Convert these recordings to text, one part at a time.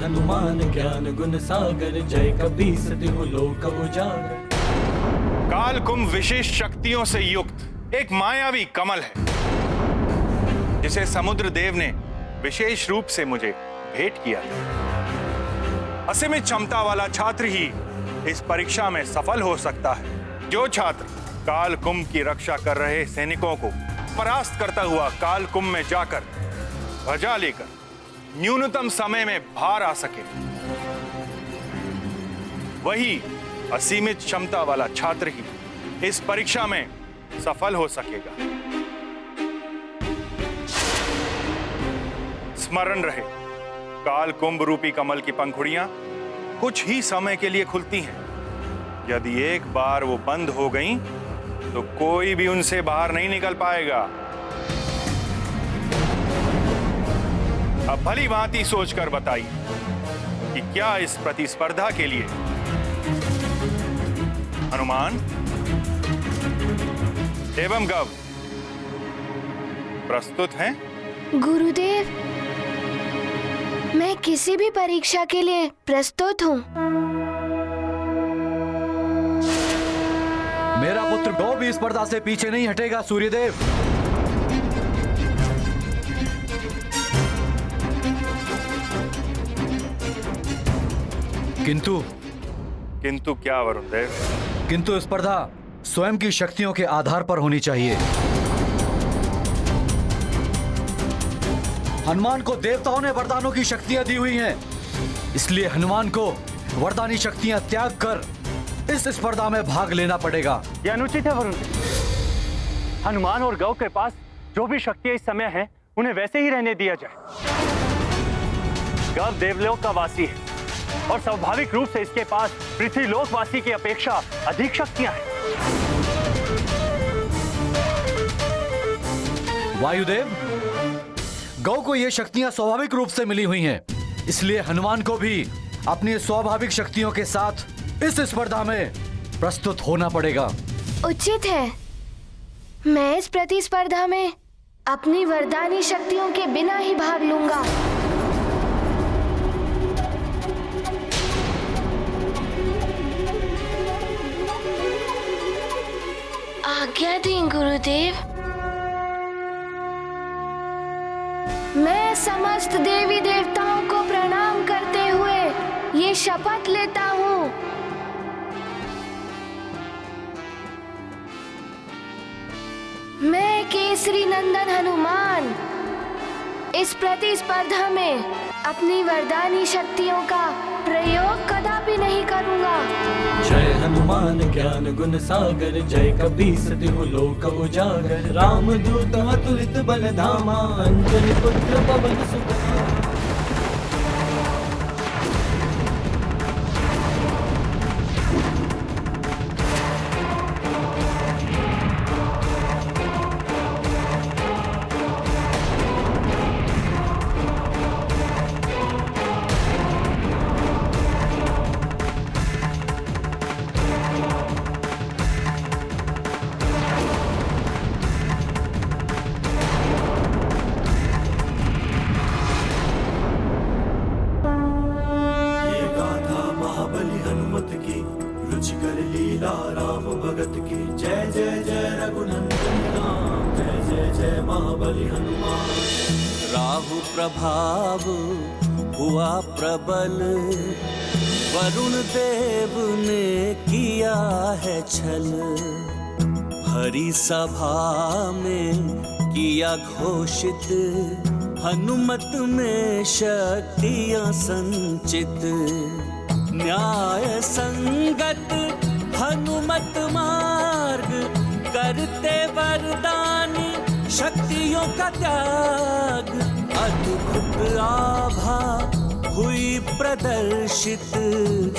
हनुमान ज्ञान गुण सागर, जय कपीस तिहु लोक उजागर। काल कुंभ विशेष शक्तियों से युक्त एक मायावी कमल है, जिसे समुद्र देव ने विशेष रूप से मुझे भेंट किया था। असीमित क्षमता वाला छात्र ही इस परीक्षा में सफल हो सकता है। जो छात्र काल कुंभ की रक्षा कर रहे सैनिकों को परास्त करता हुआ काल कुंभ में जाकर ध्वजा लेकर न्यूनतम समय में बाहर आ सके, वही असीमित क्षमता वाला छात्र ही इस परीक्षा में सफल हो सकेगा। स्मरण रहे, काल कुंभ रूपी कमल की पंखुड़ियां कुछ ही समय के लिए खुलती हैं। यदि एक बार वो बंद हो गईं, तो कोई भी उनसे बाहर नहीं निकल पाएगा। अब भली भांति सोचकर बताइए कि क्या इस प्रतिस्पर्धा के लिए हनुमान एवं गव प्रस्तुत हैं? गुरुदेव, मैं किसी भी परीक्षा के लिए प्रस्तुत हूँ। मेरा पुत्र गौ भी स्पर्धा से पीछे नहीं हटेगा सूर्यदेव। किंतु क्या वरुण देव? किंतु स्पर्धा स्वयं की शक्तियों के आधार पर होनी चाहिए। हनुमान को देवताओं ने वरदानों की शक्तियां दी हुई हैं, इसलिए हनुमान को वरदानी शक्तियां त्याग कर इस स्पर्धा में भाग लेना पड़ेगा। यह अनुचित है वरुण। हनुमान और गौ के पास जो भी शक्तियां इस समय हैं, उन्हें वैसे ही रहने दिया जाए। गौ देवलोक का वासी है और स्वाभाविक रूप से इसके पास पृथ्वीलोक वासी की अपेक्षा अधिक शक्तियां हैं। वायुदेव, गौ को ये शक्तियां स्वाभाविक रूप से मिली हुई हैं, इसलिए हनुमान को भी अपनी स्वाभाविक शक्तियों के साथ इस स्पर्धा में प्रस्तुत होना पड़ेगा। उचित है। मैं इस प्रतिस्पर्धा में अपनी वरदानी शक्तियों के बिना ही भाग लूंगा। आज्ञा दें गुरुदेव। मैं समस्त देवी देवताओं को प्रणाम करते हुए ये शपथ लेता हूँ, मैं केसरी नंदन हनुमान इस प्रतिस्पर्धा में अपनी वरदानी शक्तियों का प्रयोग कदापि नहीं करूंगा। जय हनुमान ज्ञान गुण सागर, जय कपीस तिहु लोक उजागर। राम दूत अतुलित बल धामा, अंजनी पुत्र पवन सुत। जय जय जय रघुनंदन राम, जय जय जय महाबली हनुमान। राहु प्रभाव हुआ प्रबल, वरुण देव ने किया है छल। हरि सभा में किया घोषित, हनुमत में शक्तियां संचित। न्याय संगत हनुमत मार्ग, करते वरदानी शक्तियों का त्याग। अद्भुत आभा हुई प्रदर्शित,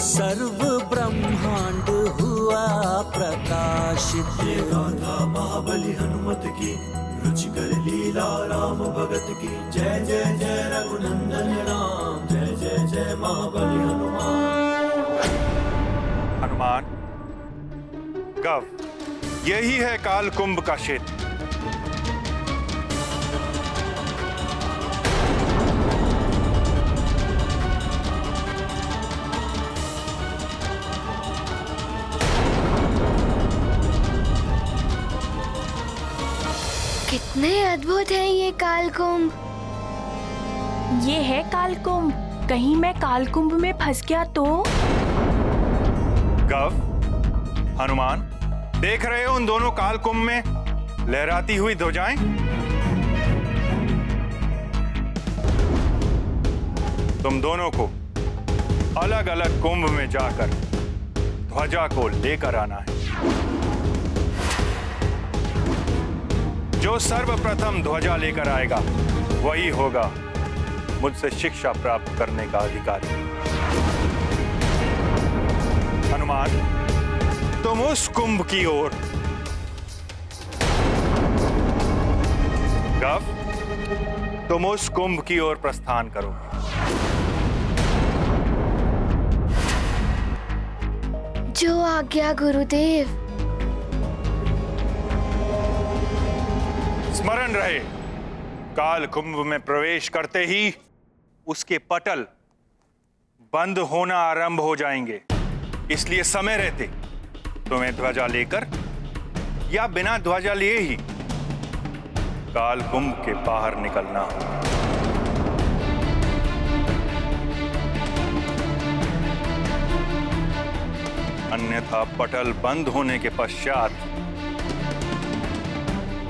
सर्व ब्रह्मांड हुआ प्रकाशित। ये गाथा महाबली हनुमत की, रुचिकर लीला राम भगत की। जय जय जय रघुनंदन राम, जय जय जय महाबली हनुमान। हनुमान, गव, यही है काल कुंभ का क्षेत्र। अद्भुत है ये कालकुंभ। ये है कालकुंभ। कहीं मैं कालकुंभ में फंस गया तो? गव, हनुमान, देख रहे हो उन दोनों कालकुंभ में लहराती हुई ध्वजाएं? तुम दोनों को अलग अलग कुंभ में जाकर ध्वजा को लेकर आना है। जो सर्वप्रथम ध्वजा लेकर आएगा वही होगा मुझसे शिक्षा प्राप्त करने का अधिकारी। हनुमान, तुम उस कुंभ की ओर, गव, तुम उस कुंभ की ओर प्रस्थान करो। जो आज्ञा गुरुदेव। स्मरण रहे, काल कुंभ में प्रवेश करते ही उसके पटल बंद होना आरंभ हो जाएंगे। इसलिए समय रहते तुम्हें ध्वजा लेकर या बिना ध्वजा लिए ही काल कुंभ के बाहर निकलना हो। अन्यथा पटल बंद होने के पश्चात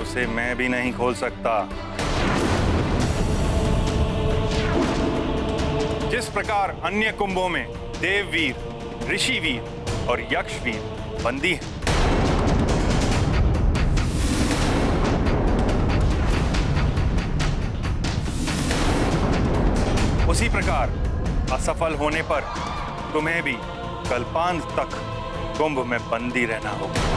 उसे मैं भी नहीं खोल सकता। जिस प्रकार अन्य कुंभों में देववीर, ऋषिवीर और यक्षवीर बंदी हैं, उसी प्रकार असफल होने पर तुम्हें भी कल्पांत तक कुंभ में बंदी रहना होगा।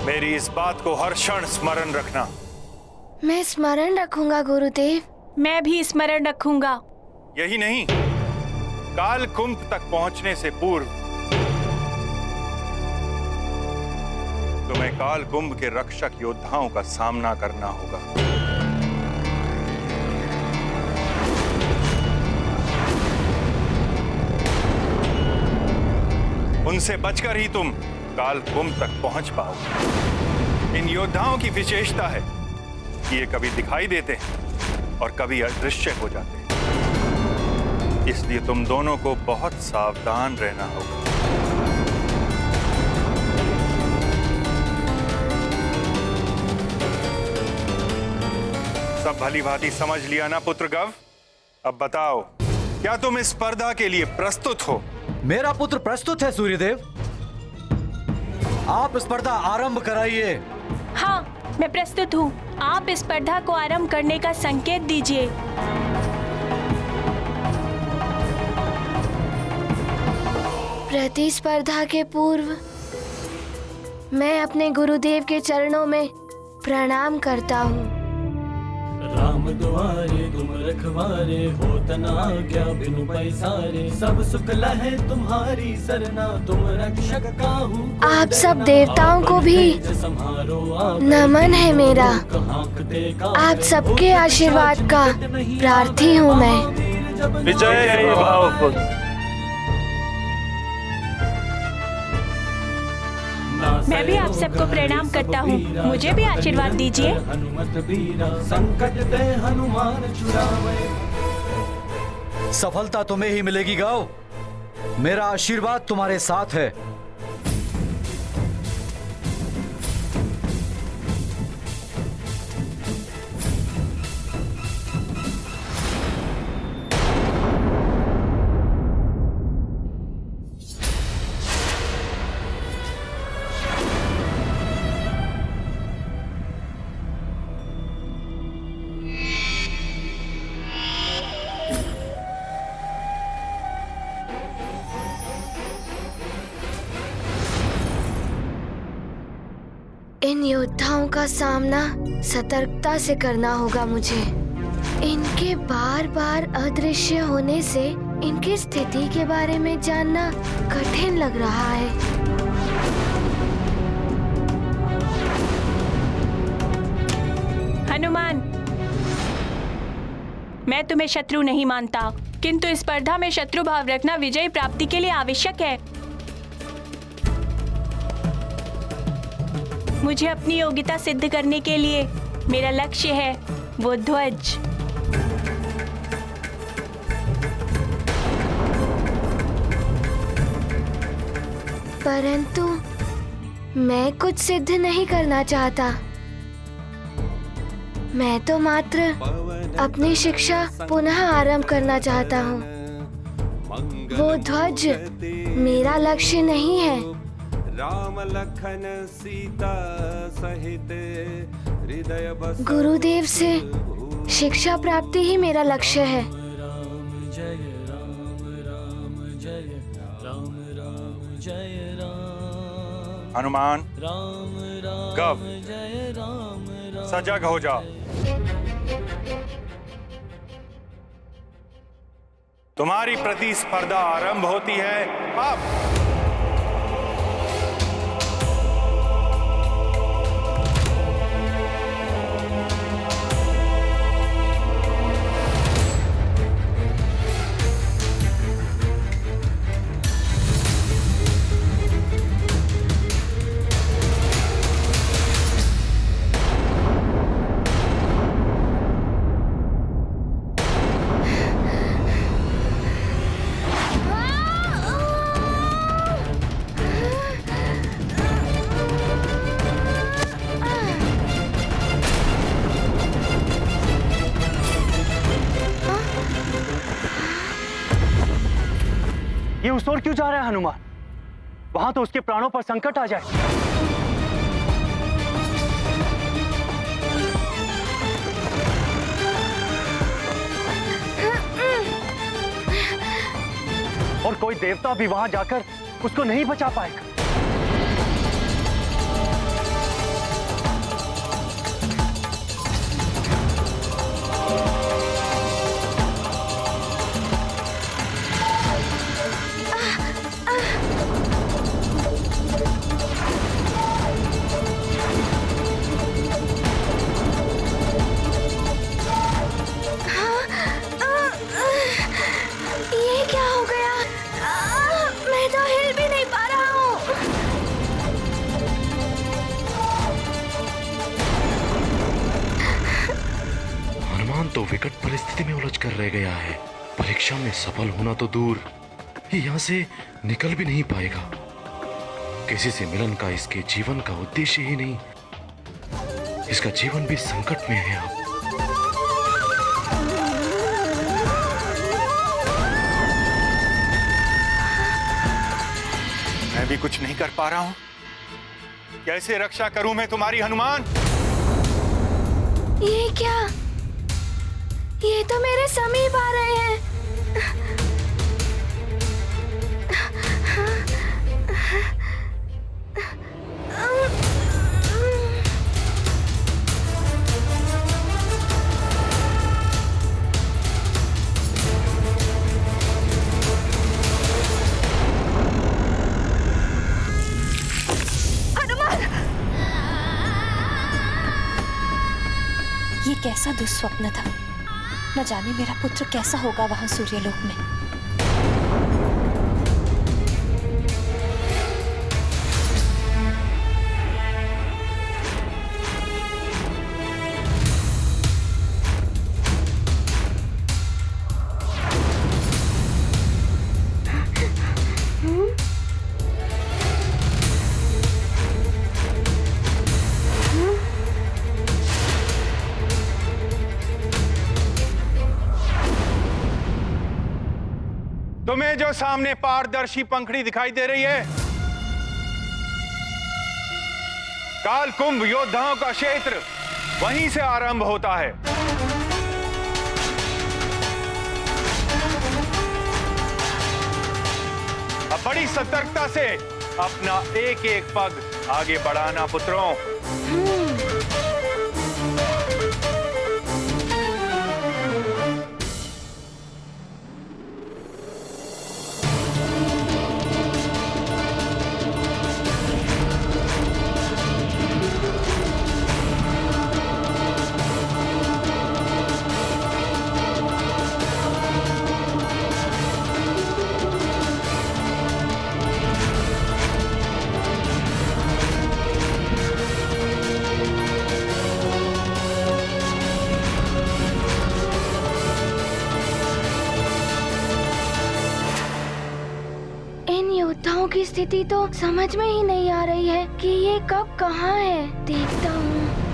मेरी इस बात को हर क्षण स्मरण रखना। मैं स्मरण रखूंगा गुरुदेव। मैं भी स्मरण रखूंगा। यही नहीं, काल कुंभ तक पहुंचने से पूर्व तुम्हें काल कुंभ के रक्षक योद्धाओं का सामना करना होगा। उनसे बचकर ही तुम काल कुंभ तक पहुंच पाओगे। इन योद्धाओं की विशेषता है कि ये कभी दिखाई देते हैं और कभी अदृश्य हो जाते हैं। इसलिए तुम दोनों को बहुत सावधान रहना होगा। सब भली भांति समझ लिया ना पुत्र गव? अब बताओ, क्या तुम इस स्पर्धा के लिए प्रस्तुत हो? मेरा पुत्र प्रस्तुत है सूर्यदेव। आप स्पर्धा आरंभ कराइए। हाँ, मैं प्रस्तुत हूँ। आप स्पर्धा को आरंभ करने का संकेत दीजिए। प्रतिस्पर्धा के पूर्व मैं अपने गुरुदेव के चरणों में प्रणाम करता हूँ। राम दुआरे तुम रखवारे, होत न आज्ञा बिनु पैसारे। सब सुख लहे तुम्हारी सरना, तुम रक्षक काहू। आप सब देवताओं को भी नमन है मेरा। आप सबके आशीर्वाद का प्रार्थी हूँ मैं। विजय भाव। मैं भी आप सबको प्रणाम करता हूँ। मुझे भी आशीर्वाद दीजिए। हनुमत बीरा संकट ते हनुमान छुड़ावे। सफलता तुम्हें ही मिलेगी गाओ। मेरा आशीर्वाद तुम्हारे साथ है। इन योद्धाओं का सामना सतर्कता से करना होगा मुझे। इनके बार बार अदृश्य होने से इनकी स्थिति के बारे में जानना कठिन लग रहा है। हनुमान, मैं तुम्हें शत्रु नहीं मानता, किंतु इस स्पर्धा में शत्रु भाव रखना विजय प्राप्ति के लिए आवश्यक है। मुझे अपनी योग्यता सिद्ध करने के लिए मेरा लक्ष्य है वो ध्वज। परंतु मैं कुछ सिद्ध नहीं करना चाहता। मैं तो मात्र अपनी शिक्षा पुनः आरंभ करना चाहता हूँ। वो ध्वज मेरा लक्ष्य नहीं है। राम लखन सीता सहित हृदय बस गुरुदेव से शिक्षा प्राप्ति ही मेरा लक्ष्य है। हनुमान, गव, सजग हो जाओ। तुम्हारी प्रतिस्पर्धा आरंभ होती है अब। ये उस ओर क्यों जा रहा है हनुमान? वहां तो उसके प्राणों पर संकट आ जाए। और कोई देवता भी वहां जाकर उसको नहीं बचा पाएगा। तो विकट परिस्थिति में उलझ कर रह गया है। परीक्षा में सफल होना तो दूर, ये यहाँ से निकल भी नहीं पाएगा। किसी से मिलन का इसके जीवन का उद्देश्य ही नहीं। इसका जीवन भी संकट में है अब। मैं भी कुछ नहीं कर पा रहा हूं। कैसे रक्षा करूं मैं तुम्हारी, हनुमान? ये क्या? ये तो मेरे समीप आ रहे हैं। ये कैसा दुस्वप्न था। न जाने मेरा पुत्र कैसा होगा वहां सूर्यलोक में। तुम्हें जो सामने पारदर्शी पंखड़ी दिखाई दे रही है, काल कुंभ योद्धाओं का क्षेत्र वहीं से आरंभ होता है। अब बड़ी सतर्कता से अपना एक एक पग आगे बढ़ाना पुत्रों। की स्थिति तो समझ में ही नहीं आ रही है कि ये कब कहाँ है। देखता हूँ।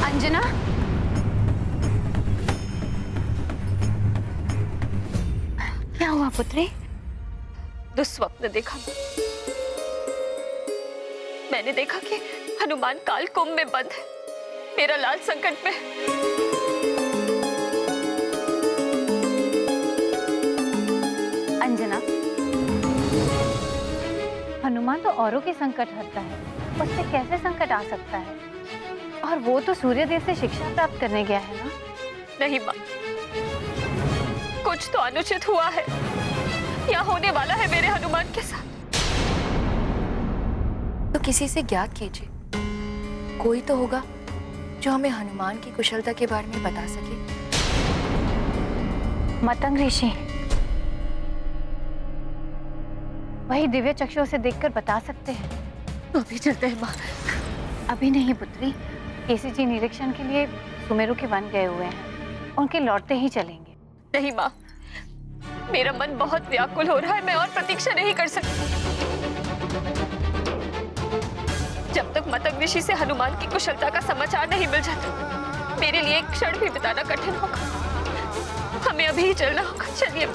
अंजना, क्या हुआ पुत्री? दुस्वप्न देखा। मैंने देखा कि हनुमान काल कुंभ में बंद है, मेरा लाल संकट में। अंजना, हनुमान तो औरों के संकट हरता है, उससे कैसे संकट आ सकता है? और वो तो सूर्यदेव से शिक्षा प्राप्त करने गया है ना? नहीं माँ, कुछ तो अनुचित हुआ है या होने वाला है मेरे हनुमान के साथ। तो किसी से ज्ञात कीजिए, कोई तो होगा जो हमें हनुमान की कुशलता के बारे में बता सके। मतंग ऋषि, वही दिव्य चक्षुओं से देखकर बता सकते हैं। तो अभी चलते हैं माँ। अभी नहीं पुत्री, केसी जी निरीक्षण के लिए सुमेरु के वन गए हुए हैं, उनके लौटते ही चलेंगे। नहीं माँ, मेरा मन बहुत व्याकुल हो रहा है, मैं और प्रतीक्षा नहीं कर सकती। जब तक मतंग ऋषि से हनुमान की कुशलता का समाचार नहीं मिल जाता, मेरे लिए एक क्षण भी बिताना कठिन होगा। हमें अभी ही चलना होगा। चलिए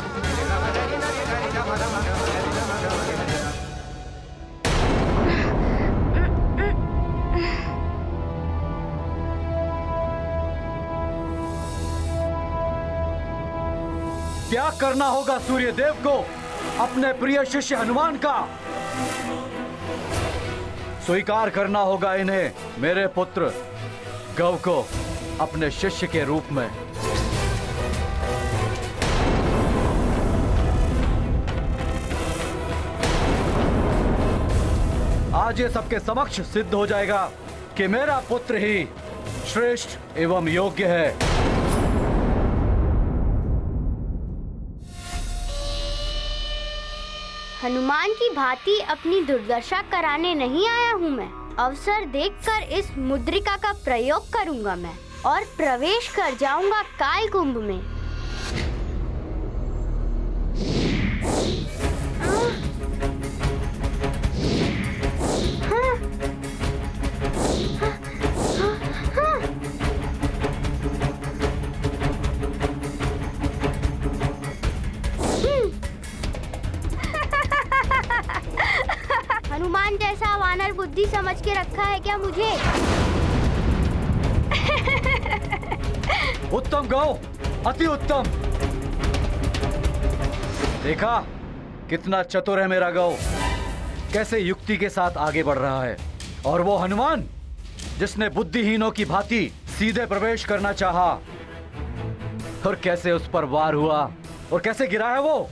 त्याग करना होगा सूर्यदेव को अपने प्रिय शिष्य हनुमान का। स्वीकार करना होगा इन्हें, मेरे पुत्र गौ को अपने शिष्य के रूप में। आज ये सबके समक्ष सिद्ध हो जाएगा कि मेरा पुत्र ही श्रेष्ठ एवं योग्य है। हनुमान की भांति अपनी दुर्दशा कराने नहीं आया हूँ मैं। अवसर देखकर इस मुद्रिका का प्रयोग करूंगा मैं और प्रवेश कर जाऊंगा काल कुंभ में। हनुमान जैसा वानर बुद्धि समझ के रखा है क्या मुझे? उत्तम गौ, अति उत्तम। देखा कितना चतुर है मेरा गौ, कैसे युक्ति के साथ आगे बढ़ रहा है। और वो हनुमान जिसने बुद्धिहीनों की भांति सीधे प्रवेश करना चाहा और कैसे उस पर वार हुआ और कैसे गिरा है वो।